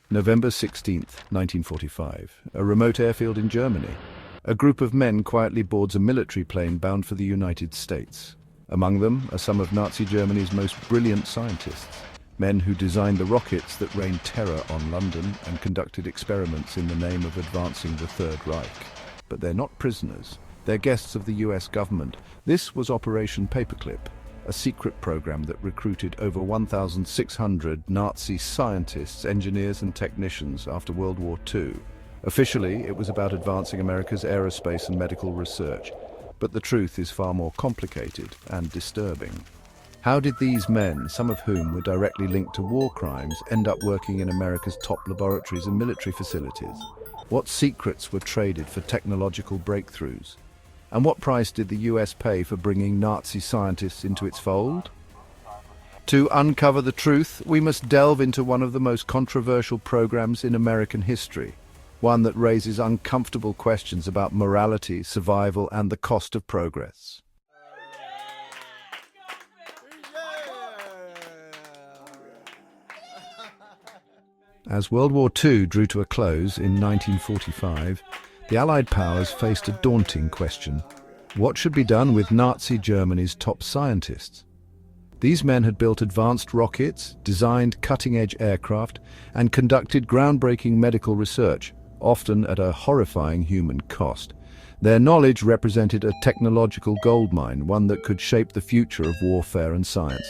November 16th, 1945, a remote airfield in Germany. A group of men quietly boards a military plane bound for the United States. Among them are some of Nazi Germany's most brilliant scientists, men who designed the rockets that rained terror on London and conducted experiments in the name of advancing the Third Reich. But they're not prisoners. They're guests of the US government. This was Operation Paperclip, a secret program that recruited over 1,600 Nazi scientists, engineers and technicians after World War II. Officially, it was about advancing America's aerospace and medical research, but the truth is far more complicated and disturbing. How did these men, some of whom were directly linked to war crimes, end up working in America's top laboratories and military facilities? What secrets were traded for technological breakthroughs? And what price did the US pay for bringing Nazi scientists into its fold? To uncover the truth, we must delve into one of the most controversial programs in American history, one that raises uncomfortable questions about morality, survival, and the cost of progress. As World War II drew to a close in 1945, the Allied powers faced a daunting question. What should be done with Nazi Germany's top scientists? These men had built advanced rockets, designed cutting-edge aircraft, and conducted groundbreaking medical research, often at a horrifying human cost. Their knowledge represented a technological goldmine, one that could shape the future of warfare and science.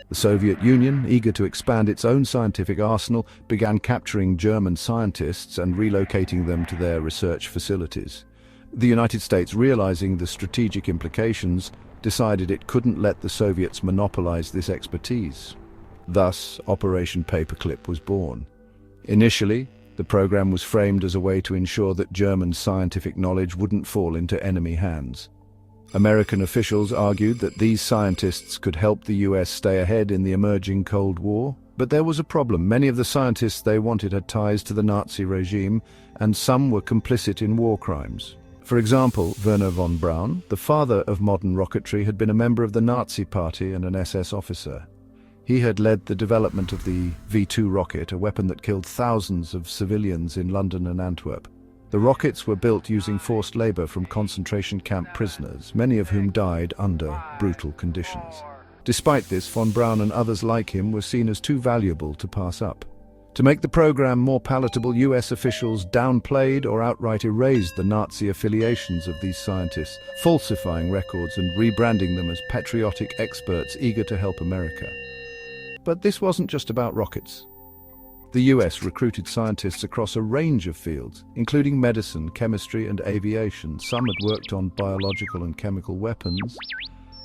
The Soviet Union, eager to expand its own scientific arsenal, began capturing German scientists and relocating them to their research facilities. The United States, realizing the strategic implications, decided it couldn't let the Soviets monopolize this expertise. Thus, Operation Paperclip was born. Initially, the program was framed as a way to ensure that German scientific knowledge wouldn't fall into enemy hands. American officials argued that these scientists could help the US stay ahead in the emerging Cold War. But there was a problem. Many of the scientists they wanted had ties to the Nazi regime, and some were complicit in war crimes. For example, Wernher von Braun, the father of modern rocketry, had been a member of the Nazi Party and an SS officer. He had led the development of the V2 rocket, a weapon that killed thousands of civilians in London and Antwerp. The rockets were built using forced labor from concentration camp prisoners, many of whom died under brutal conditions. Despite this, von Braun and others like him were seen as too valuable to pass up. To make the program more palatable, US officials downplayed or outright erased the Nazi affiliations of these scientists, falsifying records and rebranding them as patriotic experts eager to help America. But this wasn't just about rockets. The US recruited scientists across a range of fields, including medicine, chemistry, and aviation. Some had worked on biological and chemical weapons.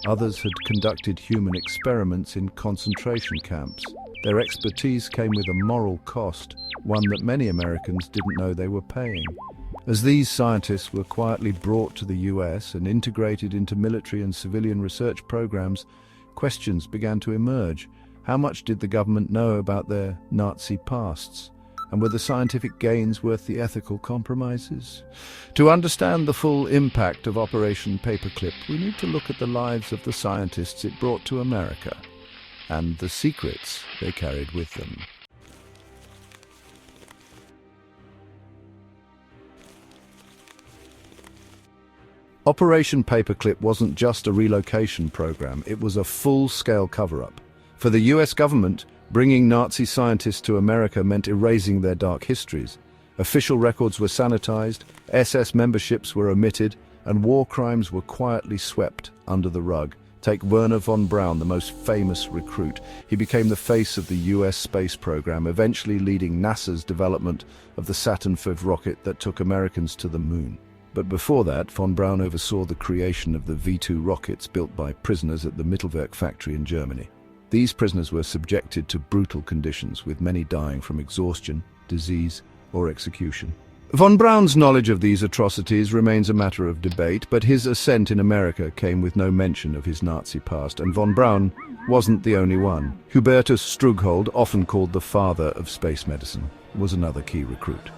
Others had conducted human experiments in concentration camps. Their expertise came with a moral cost, one that many Americans didn't know they were paying. As these scientists were quietly brought to the US and integrated into military and civilian research programs, questions began to emerge. How much did the government know about their Nazi pasts? And were the scientific gains worth the ethical compromises? To understand the full impact of Operation Paperclip, we need to look at the lives of the scientists it brought to America and the secrets they carried with them. Operation Paperclip wasn't just a relocation program, it was a full-scale cover-up. For the US government, bringing Nazi scientists to America meant erasing their dark histories. Official records were sanitized, SS memberships were omitted, and war crimes were quietly swept under the rug. Take Wernher von Braun, the most famous recruit. He became the face of the US space program, eventually leading NASA's development of the Saturn V rocket that took Americans to the moon. But before that, von Braun oversaw the creation of the V2 rockets built by prisoners at the Mittelwerk factory in Germany. These prisoners were subjected to brutal conditions, with many dying from exhaustion, disease, or execution. Von Braun's knowledge of these atrocities remains a matter of debate, but his ascent in America came with no mention of his Nazi past, and von Braun wasn't the only one. Hubertus Strughold, often called the father of space medicine, was another key recruit.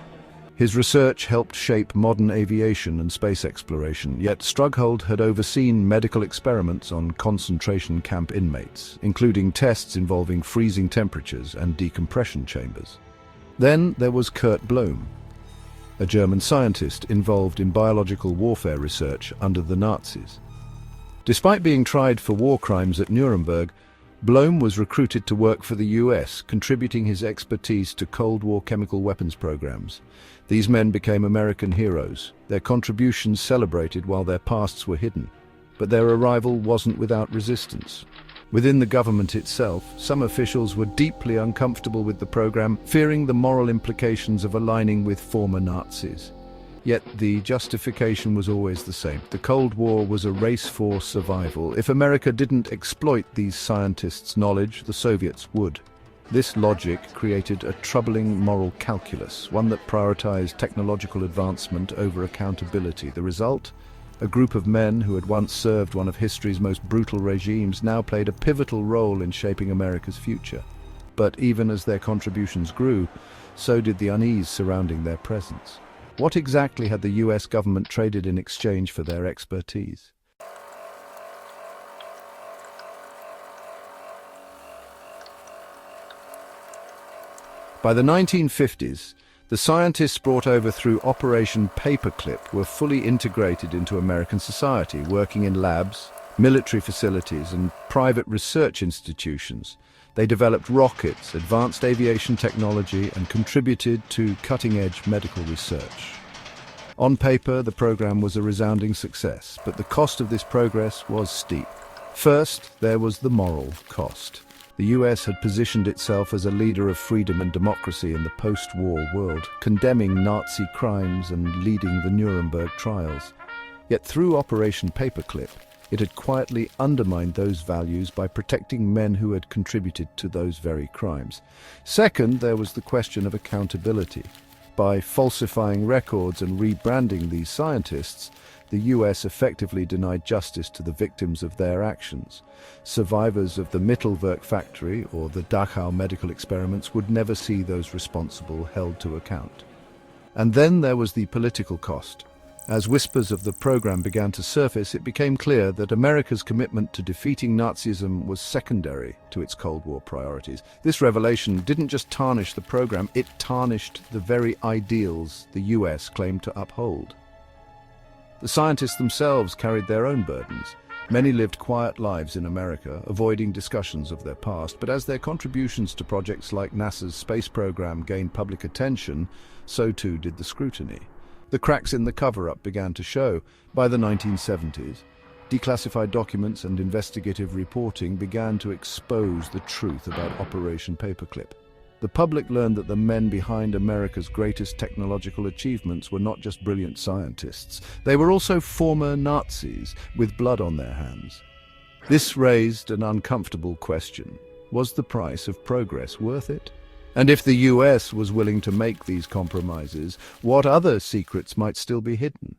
His research helped shape modern aviation and space exploration, yet Strughold had overseen medical experiments on concentration camp inmates, including tests involving freezing temperatures and decompression chambers. Then there was Kurt Blome, a German scientist involved in biological warfare research under the Nazis. Despite being tried for war crimes at Nuremberg, Blome was recruited to work for the US, contributing his expertise to Cold War chemical weapons programs. These men became American heroes, their contributions celebrated while their pasts were hidden. But their arrival wasn't without resistance. Within the government itself, some officials were deeply uncomfortable with the program, fearing the moral implications of aligning with former Nazis. Yet the justification was always the same. The Cold War was a race for survival. If America didn't exploit these scientists' knowledge, the Soviets would. This logic created a troubling moral calculus, one that prioritized technological advancement over accountability. The result? A group of men who had once served one of history's most brutal regimes now played a pivotal role in shaping America's future. But even as their contributions grew, so did the unease surrounding their presence. What exactly had the US government traded in exchange for their expertise? By the 1950s, the scientists brought over through Operation Paperclip were fully integrated into American society, working in labs, military facilities, and private research institutions. They developed rockets, advanced aviation technology, and contributed to cutting-edge medical research. On paper, the program was a resounding success, but the cost of this progress was steep. First, there was the moral cost. The US had positioned itself as a leader of freedom and democracy in the post-war world, condemning Nazi crimes and leading the Nuremberg trials. Yet through Operation Paperclip, it had quietly undermined those values by protecting men who had contributed to those very crimes. Second, there was the question of accountability. By falsifying records and rebranding these scientists, the US effectively denied justice to the victims of their actions. Survivors of the Mittelwerk factory or the Dachau medical experiments would never see those responsible held to account. And then there was the political cost. As whispers of the program began to surface, it became clear that America's commitment to defeating Nazism was secondary to its Cold War priorities. This revelation didn't just tarnish the program, it tarnished the very ideals the US claimed to uphold. The scientists themselves carried their own burdens. Many lived quiet lives in America, avoiding discussions of their past, but as their contributions to projects like NASA's space program gained public attention, so too did the scrutiny. The cracks in the cover-up began to show. By the 1970s, declassified documents and investigative reporting began to expose the truth about Operation Paperclip. The public learned that the men behind America's greatest technological achievements were not just brilliant scientists. They were also former Nazis with blood on their hands. This raised an uncomfortable question. Was the price of progress worth it? And if the US was willing to make these compromises, what other secrets might still be hidden?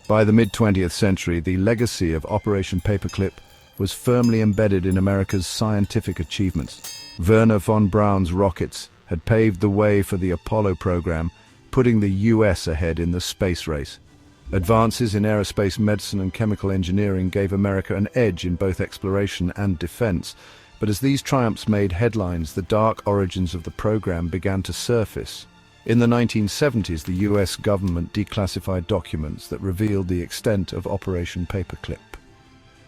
By the mid-20th century, the legacy of Operation Paperclip was firmly embedded in America's scientific achievements. Wernher von Braun's rockets had paved the way for the Apollo program, putting the US ahead in the space race. Advances in aerospace medicine and chemical engineering gave America an edge in both exploration and defense. But as these triumphs made headlines, the dark origins of the program began to surface. In the 1970s, the US government declassified documents that revealed the extent of Operation Paperclip.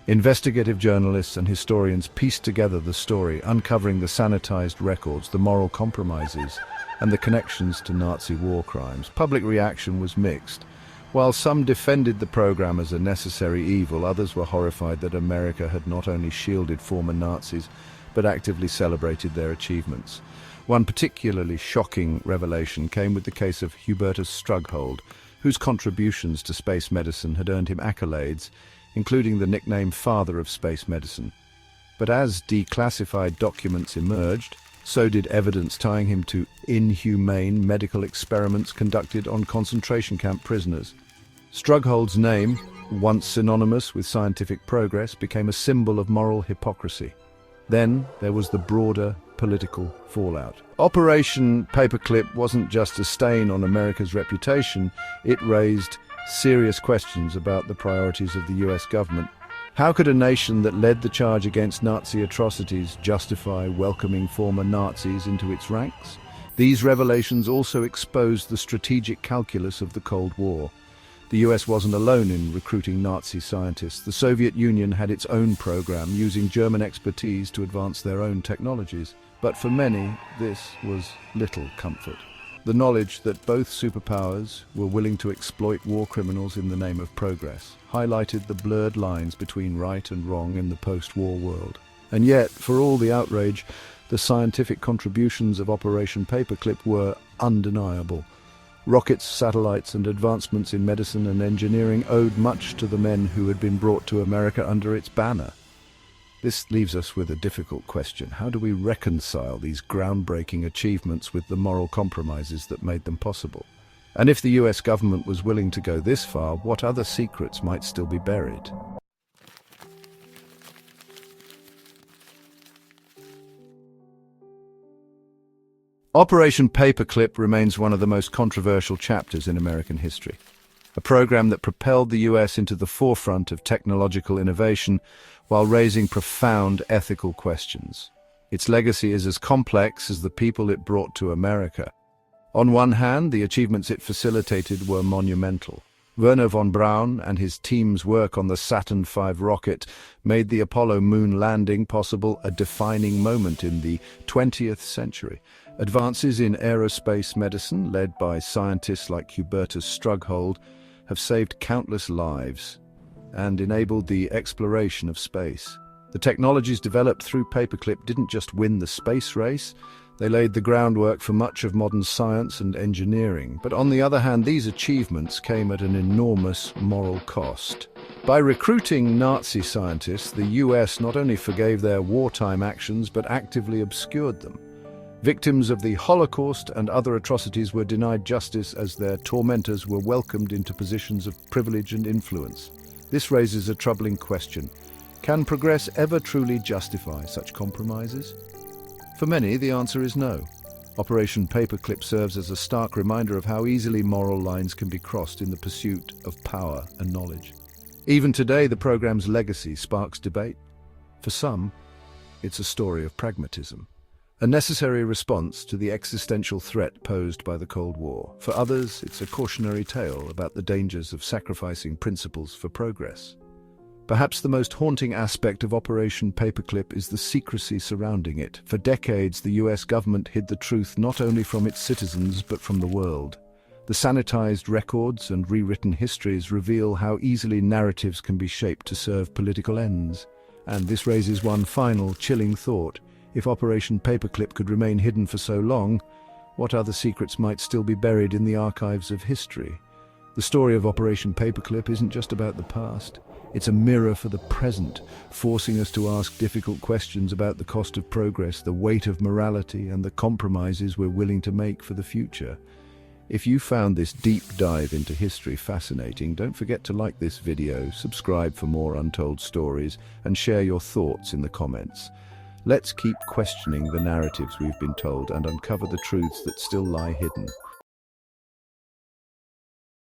Investigative journalists and historians pieced together the story, uncovering the sanitized records, the moral compromises, and the connections to Nazi war crimes. Public reaction was mixed. While some defended the program as a necessary evil, others were horrified that America had not only shielded former Nazis, but actively celebrated their achievements. One particularly shocking revelation came with the case of Hubertus Strughold, whose contributions to space medicine had earned him accolades, including the nickname Father of Space Medicine. But as declassified documents emerged, so did evidence tying him to inhumane medical experiments conducted on concentration camp prisoners. Strughold's name, once synonymous with scientific progress, became a symbol of moral hypocrisy. Then there was the broader political fallout. Operation Paperclip wasn't just a stain on America's reputation, it raised serious questions about the priorities of the US government. How could a nation that led the charge against Nazi atrocities justify welcoming former Nazis into its ranks? These revelations also exposed the strategic calculus of the Cold War. The US wasn't alone in recruiting Nazi scientists. The Soviet Union had its own program, using German expertise to advance their own technologies. But for many, this was little comfort. The knowledge that both superpowers were willing to exploit war criminals in the name of progress highlighted the blurred lines between right and wrong in the post-war world. And yet, for all the outrage, the scientific contributions of Operation Paperclip were undeniable. Rockets, satellites, and advancements in medicine and engineering owed much to the men who had been brought to America under its banner. This leaves us with a difficult question. How do we reconcile these groundbreaking achievements with the moral compromises that made them possible? And if the US government was willing to go this far, what other secrets might still be buried? Operation Paperclip remains one of the most controversial chapters in American history. A program that propelled the US into the forefront of technological innovation while raising profound ethical questions. Its legacy is as complex as the people it brought to America. On one hand, the achievements it facilitated were monumental. Wernher von Braun and his team's work on the Saturn V rocket made the Apollo moon landing possible, a defining moment in the 20th century. Advances in aerospace medicine, led by scientists like Hubertus Strughold, have saved countless lives and enabled the exploration of space. The technologies developed through Paperclip didn't just win the space race, they laid the groundwork for much of modern science and engineering. But on the other hand, these achievements came at an enormous moral cost. By recruiting Nazi scientists, the US not only forgave their wartime actions, but actively obscured them. Victims of the Holocaust and other atrocities were denied justice as their tormentors were welcomed into positions of privilege and influence. This raises a troubling question. Can progress ever truly justify such compromises? For many, the answer is no. Operation Paperclip serves as a stark reminder of how easily moral lines can be crossed in the pursuit of power and knowledge. Even today, the program's legacy sparks debate. For some, it's a story of pragmatism, a necessary response to the existential threat posed by the Cold War. For others, it's a cautionary tale about the dangers of sacrificing principles for progress. Perhaps the most haunting aspect of Operation Paperclip is the secrecy surrounding it. For decades, the US government hid the truth not only from its citizens but from the world. The sanitized records and rewritten histories reveal how easily narratives can be shaped to serve political ends. And this raises one final, chilling thought. If Operation Paperclip could remain hidden for so long, what other secrets might still be buried in the archives of history? The story of Operation Paperclip isn't just about the past. It's a mirror for the present, forcing us to ask difficult questions about the cost of progress, the weight of morality, and the compromises we're willing to make for the future. If you found this deep dive into history fascinating, don't forget to like this video, subscribe for more untold stories, and share your thoughts in the comments. Let's keep questioning the narratives we've been told and uncover the truths that still lie hidden.